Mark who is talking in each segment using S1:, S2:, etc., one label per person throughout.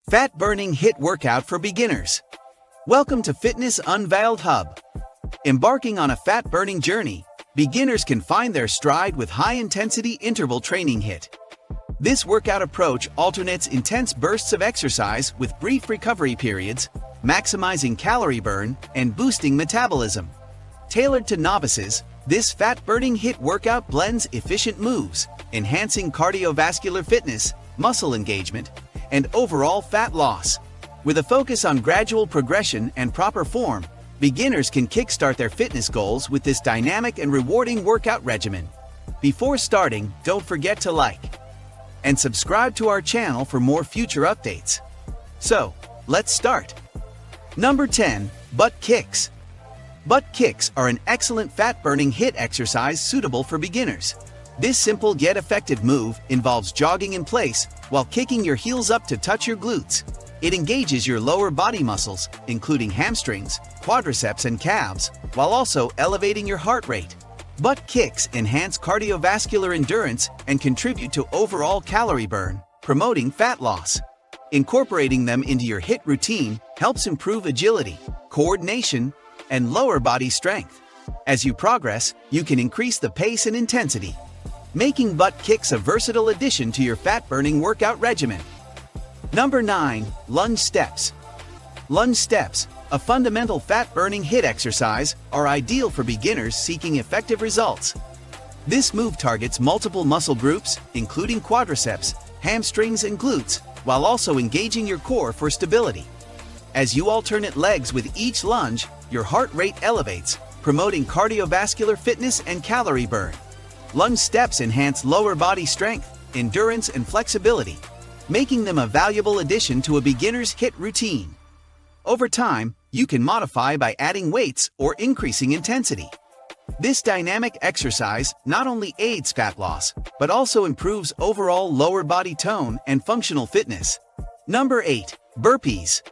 S1: Fat-burning HIIT workout for beginners. Welcome to Fitness Unveiled Hub. Embarking on a fat-burning journey, beginners can find their stride with high-intensity interval training HIIT. This workout approach alternates intense bursts of exercise with brief recovery periods, maximizing calorie burn and boosting metabolism. Tailored to novices, this fat-burning HIIT workout blends efficient moves, enhancing cardiovascular fitness, muscle engagement, and overall fat loss. With a focus on gradual progression and proper form, beginners can kickstart their fitness goals with this dynamic and rewarding workout regimen. Before starting, don't forget to like and subscribe to our channel for more future updates. So, let's start. Number 10. Butt kicks. Butt kicks are an excellent fat-burning HIIT exercise suitable for beginners. This simple yet effective move involves jogging in place while kicking your heels up to touch your glutes. It engages your lower body muscles, including hamstrings, quadriceps, and calves, while also elevating your heart rate. Butt kicks enhance cardiovascular endurance and contribute to overall calorie burn, promoting fat loss. Incorporating them into your HIIT routine helps improve agility, coordination, and lower body strength. As you progress, you can increase the pace and intensity, making butt kicks a versatile addition to your fat-burning workout regimen. Number 9. Lunge steps. Lunge steps, a fundamental fat-burning HIIT exercise, are ideal for beginners seeking effective results. This move targets multiple muscle groups, including quadriceps, hamstrings, and glutes, while also engaging your core for stability. As you alternate legs with each lunge, your heart rate elevates, promoting cardiovascular fitness and calorie burn. Lunge steps enhance lower body strength, endurance, and flexibility, making them a valuable addition to a beginner's HIIT routine. Over time, you can modify by adding weights or increasing intensity. This dynamic exercise not only aids fat loss, but also improves overall lower body tone and functional fitness. Number 8. Burpees.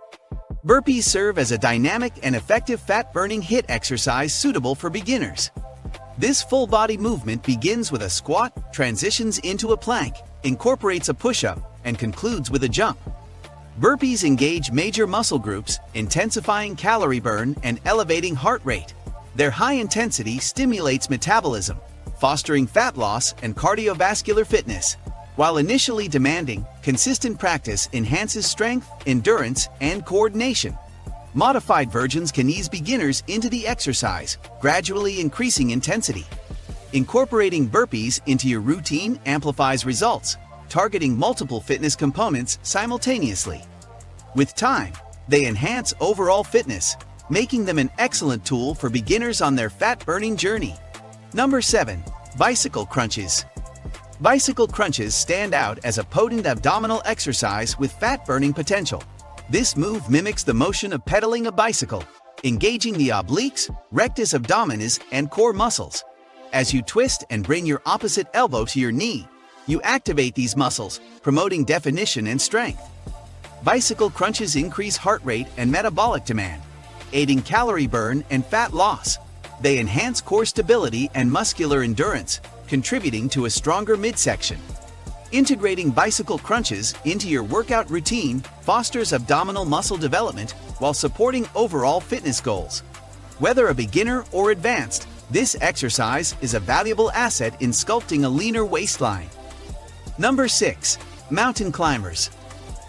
S1: Burpees serve as a dynamic and effective fat-burning HIIT exercise suitable for beginners. This full-body movement begins with a squat, transitions into a plank, incorporates a push-up, and concludes with a jump. Burpees engage major muscle groups, intensifying calorie burn and elevating heart rate. Their high intensity stimulates metabolism, fostering fat loss and cardiovascular fitness. While initially demanding, consistent practice enhances strength, endurance, and coordination. Modified versions can ease beginners into the exercise, gradually increasing intensity. Incorporating burpees into your routine amplifies results, targeting multiple fitness components simultaneously. With time, they enhance overall fitness, making them an excellent tool for beginners on their fat-burning journey. Number 7. Bicycle crunches. Bicycle crunches stand out as a potent abdominal exercise with fat-burning potential. This move mimics the motion of pedaling a bicycle, engaging the obliques, rectus abdominis, and core muscles. As you twist and bring your opposite elbow to your knee, you activate these muscles, promoting definition and strength. Bicycle crunches increase heart rate and metabolic demand, aiding calorie burn and fat loss. They enhance core stability and muscular endurance, contributing to a stronger midsection. Integrating bicycle crunches into your workout routine fosters abdominal muscle development while supporting overall fitness goals. Whether a beginner or advanced, this exercise is a valuable asset in sculpting a leaner waistline. Number 6. Mountain climbers.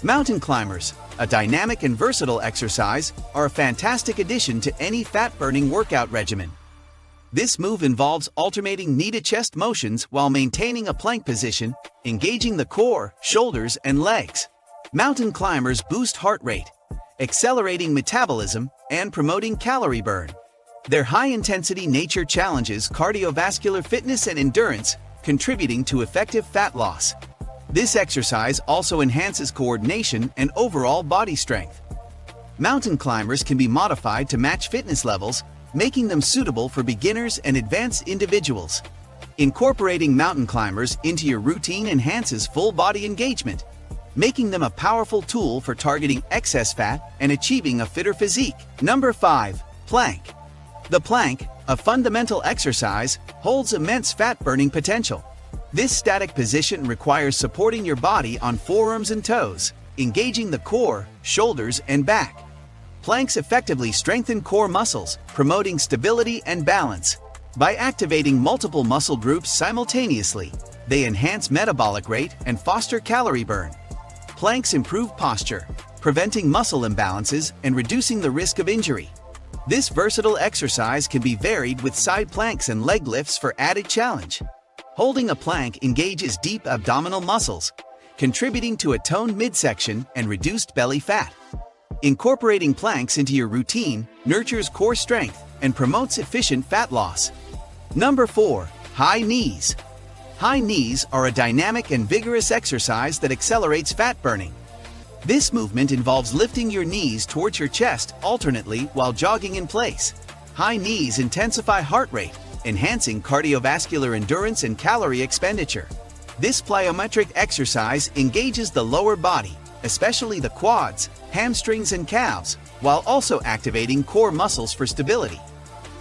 S1: Mountain climbers, a dynamic and versatile exercise, are a fantastic addition to any fat-burning workout regimen. This move involves alternating knee-to-chest motions while maintaining a plank position, engaging the core, shoulders, and legs. Mountain climbers boost heart rate, accelerating metabolism, and promoting calorie burn. Their high-intensity nature challenges cardiovascular fitness and endurance, contributing to effective fat loss. This exercise also enhances coordination and overall body strength. Mountain climbers can be modified to match fitness levels, making them suitable for beginners and advanced individuals. Incorporating mountain climbers into your routine enhances full-body engagement, making them a powerful tool for targeting excess fat and achieving a fitter physique. Number 5. Plank. The plank, a fundamental exercise, holds immense fat-burning potential. This static position requires supporting your body on forearms and toes, engaging the core, shoulders, and back. Planks effectively strengthen core muscles, promoting stability and balance. By activating multiple muscle groups simultaneously, they enhance metabolic rate and foster calorie burn. Planks improve posture, preventing muscle imbalances and reducing the risk of injury. This versatile exercise can be varied with side planks and leg lifts for added challenge. Holding a plank engages deep abdominal muscles, contributing to a toned midsection and reduced belly fat. Incorporating planks into your routine nurtures core strength and promotes efficient fat loss. Number 4. High knees. High knees are a dynamic and vigorous exercise that accelerates fat burning. This movement involves lifting your knees towards your chest alternately while jogging in place. High knees intensify heart rate, enhancing cardiovascular endurance and calorie expenditure. This plyometric exercise engages the lower body, especially the quads, hamstrings, and calves, while also activating core muscles for stability.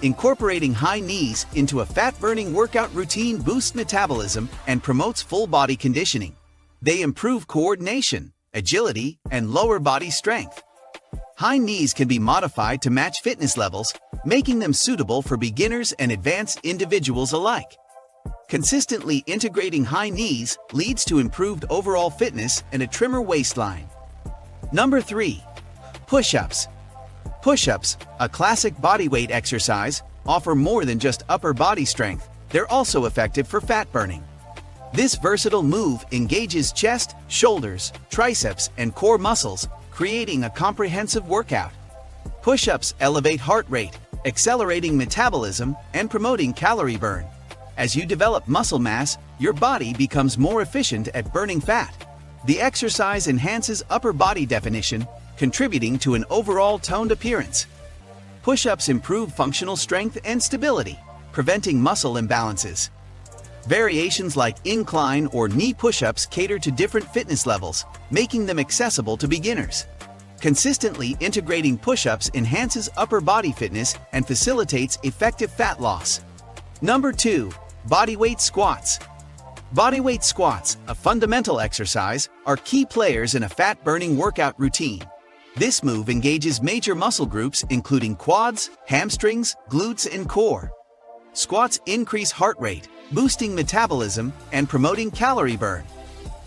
S1: Incorporating high knees into a fat-burning workout routine boosts metabolism and promotes full-body conditioning. They improve coordination, agility, and lower body strength. High knees can be modified to match fitness levels, making them suitable for beginners and advanced individuals alike. Consistently integrating high knees leads to improved overall fitness and a trimmer waistline. Number 3. Push-ups. Push-ups, a classic bodyweight exercise, offer more than just upper body strength. They're also effective for fat burning. This versatile move engages chest, shoulders, triceps, and core muscles, creating a comprehensive workout. Push-ups elevate heart rate, accelerating metabolism, and promoting calorie burn. As you develop muscle mass, your body becomes more efficient at burning fat. The exercise enhances upper body definition, contributing to an overall toned appearance. Push-ups improve functional strength and stability, preventing muscle imbalances. Variations like incline or knee push-ups cater to different fitness levels, making them accessible to beginners. Consistently integrating push-ups enhances upper body fitness and facilitates effective fat loss. Number 2. Bodyweight squats. Bodyweight squats, a fundamental exercise, are key players in a fat-burning workout routine. This move engages major muscle groups including quads, hamstrings, glutes, and core. Squats increase heart rate, boosting metabolism and promoting calorie burn.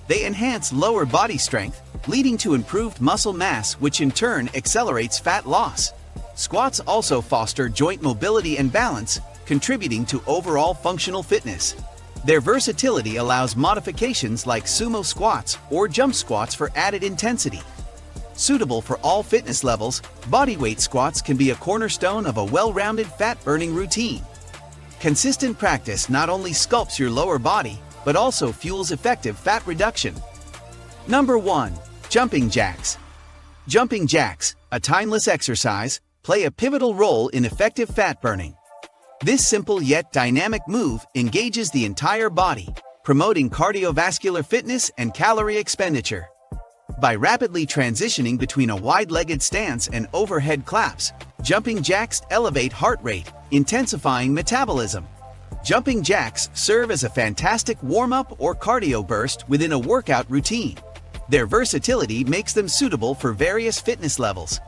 S1: They enhance lower body strength, leading to improved muscle mass, which in turn accelerates fat loss. Squats also foster joint mobility and balance, contributing to overall functional fitness. Their versatility allows modifications like sumo squats or jump squats for added intensity. Suitable for all fitness levels, bodyweight squats can be a cornerstone of a well-rounded fat-burning routine. Consistent practice not only sculpts your lower body, but also fuels effective fat reduction. Number 1. Jumping jacks. Jumping jacks, a timeless exercise, play a pivotal role in effective fat burning. This simple yet dynamic move engages the entire body, promoting cardiovascular fitness and calorie expenditure. By rapidly transitioning between a wide-legged stance and overhead claps, jumping jacks elevate heart rate, intensifying metabolism. Jumping jacks serve as a fantastic warm-up or cardio burst within a workout routine. Their versatility makes them suitable for various fitness levels.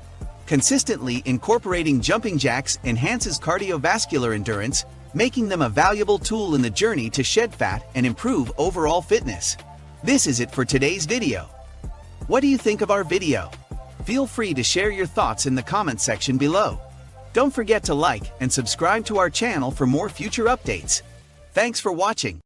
S1: Consistently incorporating jumping jacks enhances cardiovascular endurance, making them a valuable tool in the journey to shed fat and improve overall fitness. This is it for today's video. What do you think of our video? Feel free to share your thoughts in the comment section below. Don't forget to like and subscribe to our channel for more future updates. Thanks for watching.